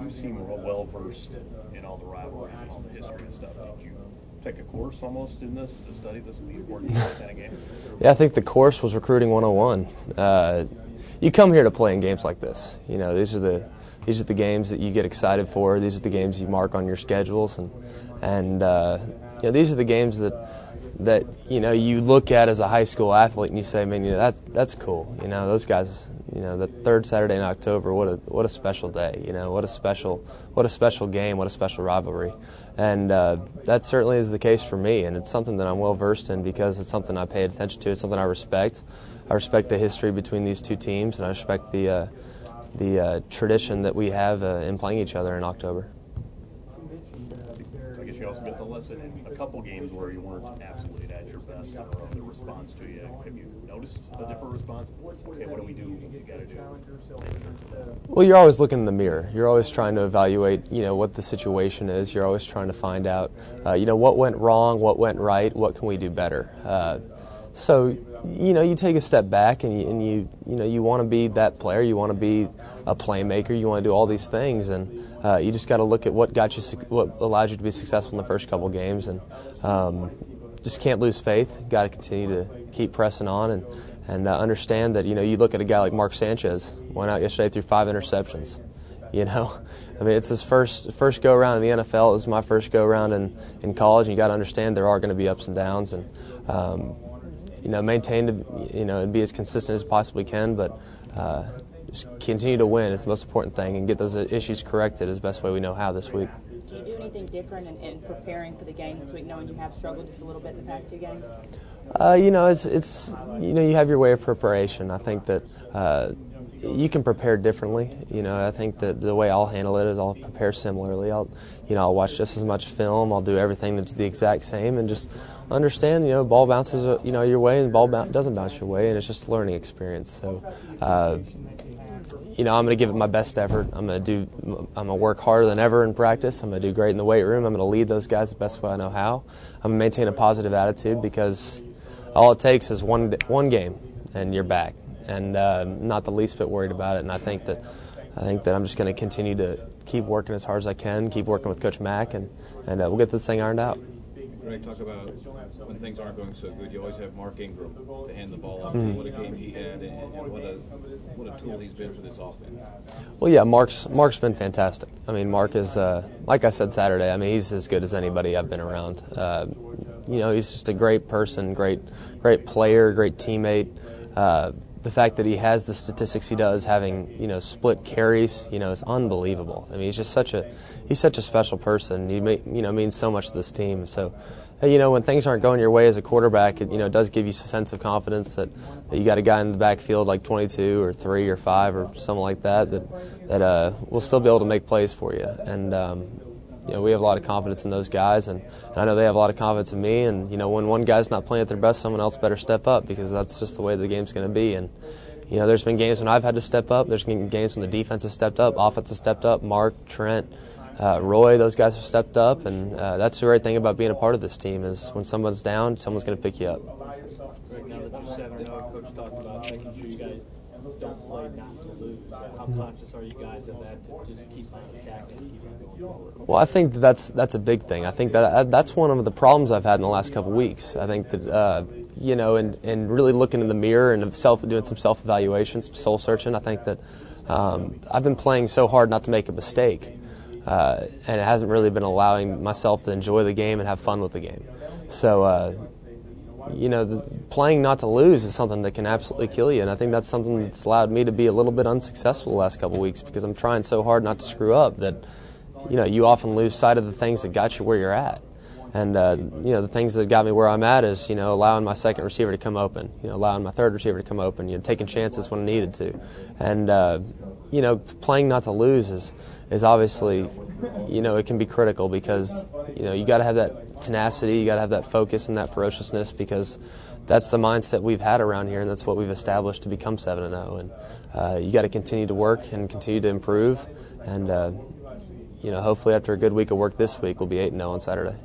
you seem well versed in all the rivalries and all the history and stuff. Did you take a course almost in this to study this important kind of game? Yeah, I think the course was recruiting 101. You come here to play in games like this. You know, these are the games that you get excited for. These are the games you mark on your schedules, and you know, these are the games that you know you look at as a high school athlete and you say, man, you know, that's cool. You know, those guys. You know, the third Saturday in October. What a special day. You know, what a special game. What a special rivalry. And that certainly is the case for me. And it's something that I'm well versed in because it's something I pay attention to. It's something I respect. I respect the history between these two teams, and I respect the tradition that we have in playing each other in October. I guess you also get the lesson in a couple games where you weren't absolutely at your best in a row. The response to you. Have you noticed a different response? Okay, what do we do? What's got to do? Well, you're always looking in the mirror. You're always trying to evaluate, you know, what the situation is. You're always trying to find out, you know, what went wrong, what went right, what can we do better. So, you know, you take a step back and you want to be that player. You want to be a playmaker. You want to do all these things, and you just got to look at what allowed you to be successful in the first couple games, and just can't lose faith. Got to continue to keep pressing on and understand that, you know, you look at a guy like Mark Sanchez, went out yesterday through 5 interceptions. You know, I mean, it's his first go around in the NFL. It was my first go around in college, and you got to understand there are going to be ups and downs, and you know, maintain to, you know, and be as consistent as possibly can, but just continue to win. It's the most important thing, and get those issues corrected as the best way we know how this week. Do you do anything different in preparing for the game this week, knowing you have struggled just a little bit in the past 2 games? You know, it's you know, you have your way of preparation. I think that you can prepare differently. You know, I think that the way I'll handle it is I'll prepare similarly. I'll watch just as much film. I'll do everything that's the exact same, and just understand, you know, ball bounces, you know, your way, and ball doesn't bounce your way, and it's just a learning experience. So, you know, I'm going to give it my best effort. I'm going to work harder than ever in practice. I'm going to do great in the weight room. I'm going to lead those guys the best way I know how. I'm going to maintain a positive attitude, because all it takes is one game, and you're back. And not the least bit worried about it. And I think that I'm just going to continue to keep working as hard as I can, keep working with Coach Mack, and we'll get this thing ironed out. Greg, talk about when things aren't going so good. You always have Mark Ingram to hand the ball off. What a game he had, and what a tool he's been for this offense. Well, yeah, Mark's been fantastic. I mean, Mark is, like I said Saturday, I mean, he's as good as anybody I've been around. You know, he's just a great person, great player, great teammate. The fact that he has the statistics he does, having, you know, split carries, you know, is unbelievable. I mean, he's just such a special person. He means so much to this team. So, you know, when things aren't going your way as a quarterback, it, you know, does give you a sense of confidence that you got a guy in the backfield like 22 or 3 or 5 or something like that will still be able to make plays for you. And you know, we have a lot of confidence in those guys, and I know they have a lot of confidence in me. And, you know, when one guy's not playing at their best, someone else better step up, because that's just the way the game's going to be. And, you know, there's been games when I've had to step up. There's been games when the defense has stepped up, offense has stepped up. Mark, Trent, Roy, those guys have stepped up, and that's the great thing about being a part of this team, is when someone's down, someone's going to pick you up. Greg, now that you're 7-0, Coach talked about making sure you guys don't play not to lose. How conscious are you guys of that, to just keep on attacking and keep on going forward? Well, I think that's a big thing. I think that's one of the problems I've had in the last couple of weeks. I think that you know, and really looking in the mirror and doing some self-evaluation, some soul searching. I think that I've been playing so hard not to make a mistake, and it hasn't really been allowing myself to enjoy the game and have fun with the game. So, you know, playing not to lose is something that can absolutely kill you, and I think that's something that's allowed me to be a little bit unsuccessful the last couple of weeks, because I'm trying so hard not to screw up that, you know, you often lose sight of the things that got you where you're at. And, you know, the things that got me where I'm at is, you know, allowing my second receiver to come open, you know, allowing my third receiver to come open, you know, taking chances when I needed to. And, you know, playing not to lose is obviously, you know, it can be critical, because, you know, you got to have that tenacity, you got to have that focus and that ferociousness, because that's the mindset we've had around here, and that's what we've established to become 7-0. And you got to continue to work and continue to improve, and you know, hopefully after a good week of work this week, we'll be 8-0 on Saturday.